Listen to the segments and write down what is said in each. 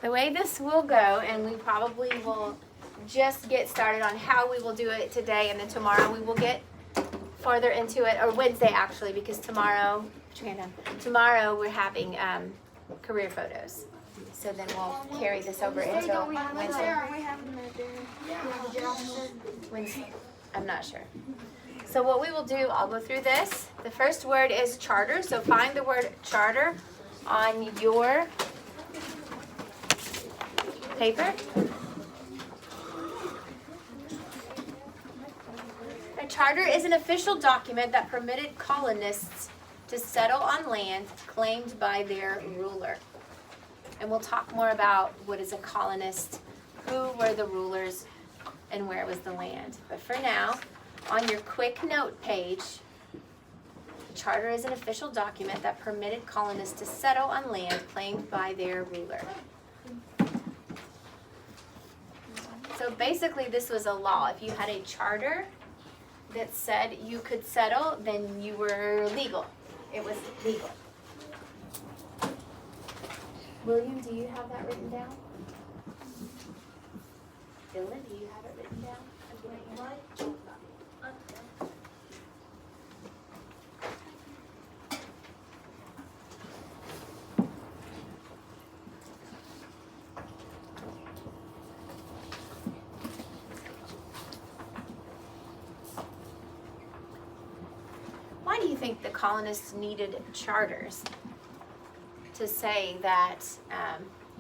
The way this will go, and we probably will just get started on how we will do it today, and then tomorrow we will get further into it, or Wednesday actually, because tomorrow we're having career photos. So then we'll carry this over until Wednesday. Wednesday. I'm not sure. So what we will do, I'll go through this. The first word is charter. So find the word charter on your paper. A charter is an official document that permitted colonists to settle on land claimed by their ruler. And we'll talk more about what is a colonist, who were the rulers, and where was the land. But for now, on your quick note page, a charter is an official document that permitted colonists to settle on land claimed by their ruler. So basically this was a law. If you had a charter that said you could settle, then you were legal. It was legal. William, do you have that written down? Dylan, do you have it written down? Why do you think the colonists needed charters to say that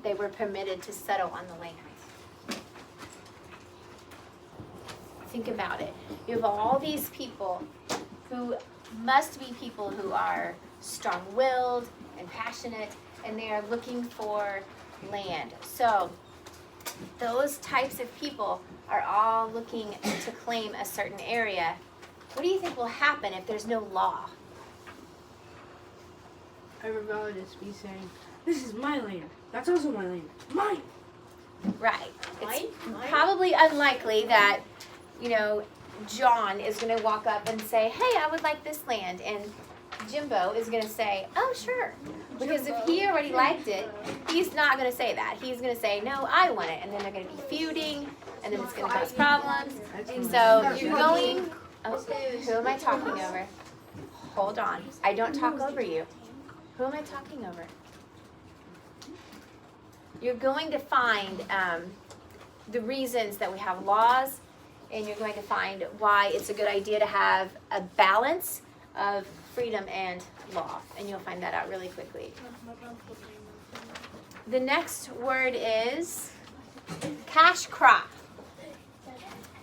they were permitted to settle on the land? Think about it. You have all these people who must be people who are strong-willed and passionate, and they are looking for land. So those types of people are all looking to claim a certain area. What do you think will happen if there's no law? Everybody would just be saying, "This is my land. That's also my land. Mine." Right. It's probably unlikely that, John is going to walk up and say, "Hey, I would like this land," and Jimbo is going to say, "Oh, sure." Because if he already liked it, he's not going to say that. He's going to say, "No, I want it," and then they're going to be feuding, and then it's going to cause problems. So you're going. Oh, who am I talking over? Hold on. I don't talk over you. Who am I talking over? You're going to find the reasons that we have laws, and you're going to find why it's a good idea to have a balance of freedom and law, and you'll find that out really quickly. The next word is cash crop.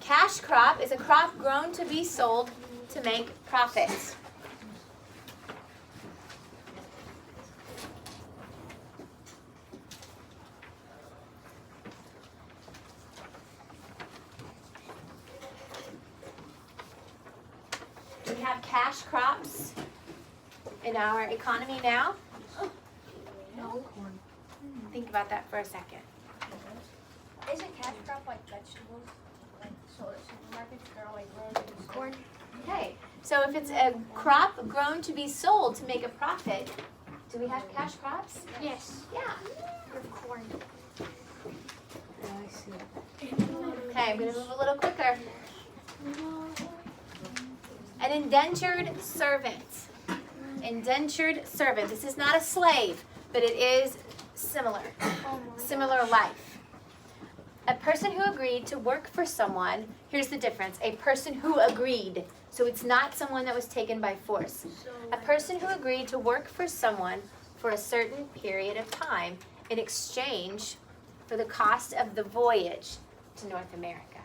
Cash crop is a crop grown to be sold to make profits. We have cash crops in our economy now. No. Think about that for a second. Isn't cash crop like vegetables? Like so at supermarkets, they're like grown in corn. Okay, so if it's a crop grown to be sold to make a profit, do we have cash crops? Yes. Yeah. Or corn. I see. Okay, I'm going to move a little quicker. An indentured servant. Indentured servant. This is not a slave, but it is similar. Similar life. A person who agreed to work for someone, here's the difference, a person who agreed. So it's not someone that was taken by force. A person who agreed to work for someone for a certain period of time in exchange for the cost of the voyage to North America.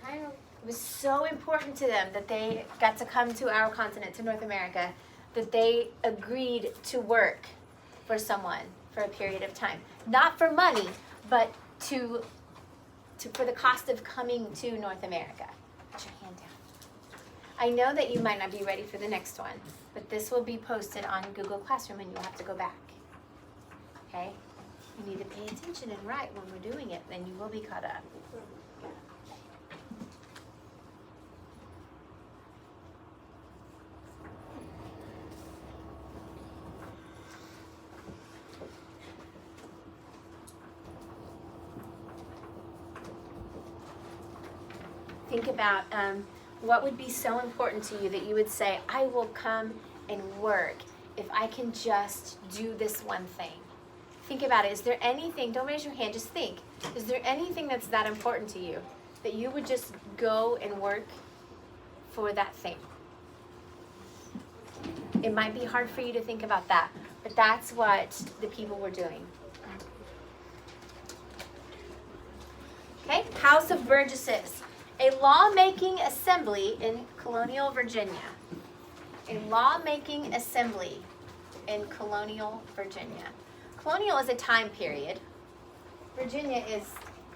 It was so important to them that they got to come to our continent, to North America, that they agreed to work for someone for a period of time. Not for money, but for the cost of coming to North America. Put your hand down. I know that you might not be ready for the next one, but this will be posted on Google Classroom and you'll have to go back. Okay? You need to pay attention and write when we're doing it, then you will be caught up. Think about what would be so important to you that you would say, I will come and work if I can just do this one thing. Think about it. Is there anything, don't raise your hand, just think. Is there anything that's that important to you that you would just go and work for that thing? It might be hard for you to think about that, but that's what the people were doing. Okay, House of Burgesses, a lawmaking assembly in colonial Virginia. A lawmaking assembly in colonial Virginia. Colonial is a time period. Virginia is,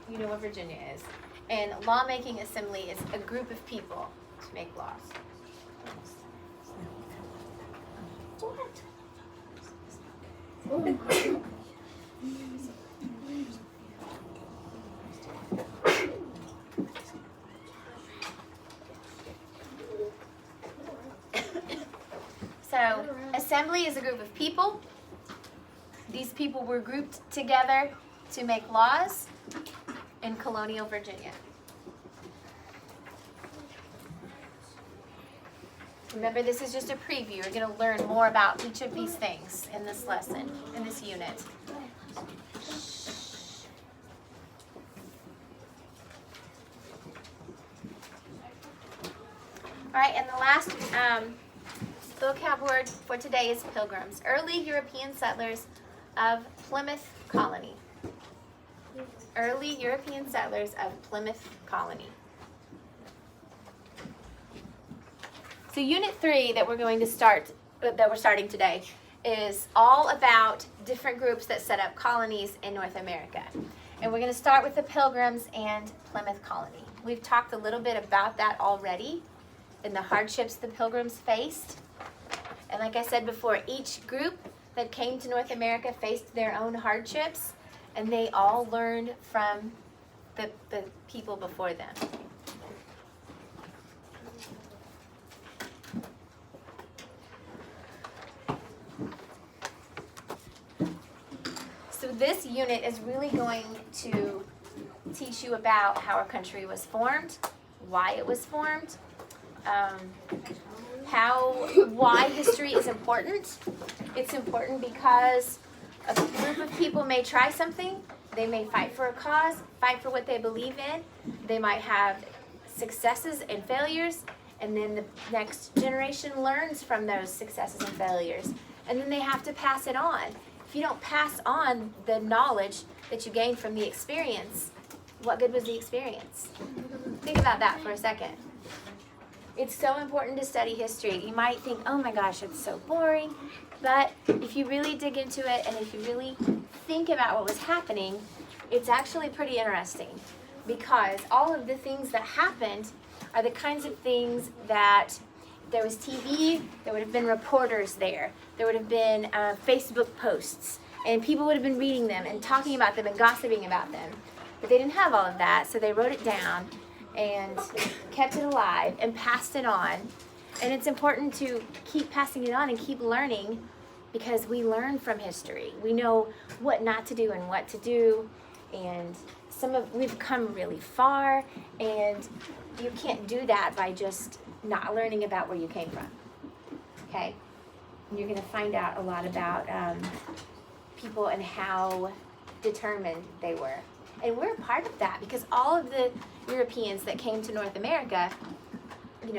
you know what Virginia is. And lawmaking assembly is a group of people to make laws. So, assembly is a group of people. These people were grouped together to make laws in colonial Virginia. Remember, this is just a preview. You're going to learn more about each of these things in this lesson, in this unit. All right, and the last vocab word for today is pilgrims. Early European settlers of Plymouth Colony. Early European settlers of Plymouth Colony. So Unit 3 that we're going to start, that we're starting today, is all about different groups that set up colonies in North America. And we're going to start with the Pilgrims and Plymouth Colony. We've talked a little bit about that already and the hardships the Pilgrims faced. And like I said before, each group that came to North America faced their own hardships, and they all learned from the people before them. So this unit is really going to teach you about how our country was formed, why it was formed, why history is important. It's important because a group of people may try something, they may fight for a cause, fight for what they believe in, they might have successes and failures, and then the next generation learns from those successes and failures, and then they have to pass it on. If you don't pass on the knowledge that you gained from the experience, what good was the experience? Think about that for a second. It's so important to study history. You might think, oh my gosh, it's so boring. But if you really dig into it and if you really think about what was happening, it's actually pretty interesting. Because all of the things that happened are the kinds of things that there was TV, there would have been reporters there, there would have been Facebook posts, and people would have been reading them and talking about them and gossiping about them. But they didn't have all of that, so they wrote it down and kept it alive and passed it on. And it's important to keep passing it on and keep learning, because we learn from history. We know what not to do and what to do, and we've come really far, and you can't do that by just not learning about where you came from. Okay? And you're going to find out a lot about people and how determined they were. And we're a part of that, because all of the Europeans that came to North America,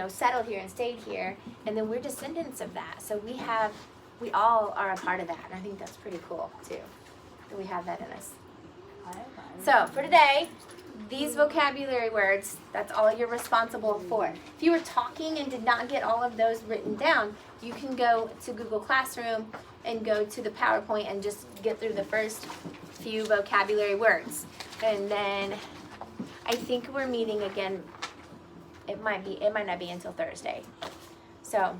settled here and stayed here, and then we're descendants of that. So we all are a part of that, and I think that's pretty cool too, that we have that in us. So for today, these vocabulary words, that's all you're responsible for. If you were talking and did not get all of those written down, you can go to Google Classroom and go to the PowerPoint and just get through the first few vocabulary words. And then I think we're meeting again, it might not be until Thursday. So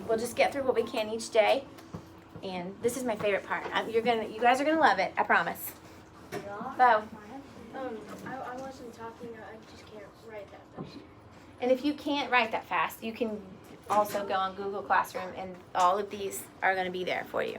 we'll just get through what we can each day. And this is my favorite part. You guys are gonna love it, I promise. Bo. I wasn't talking, I just can't write that fast. And if you can't write that fast, you can also go on Google Classroom, and all of these are gonna be there for you.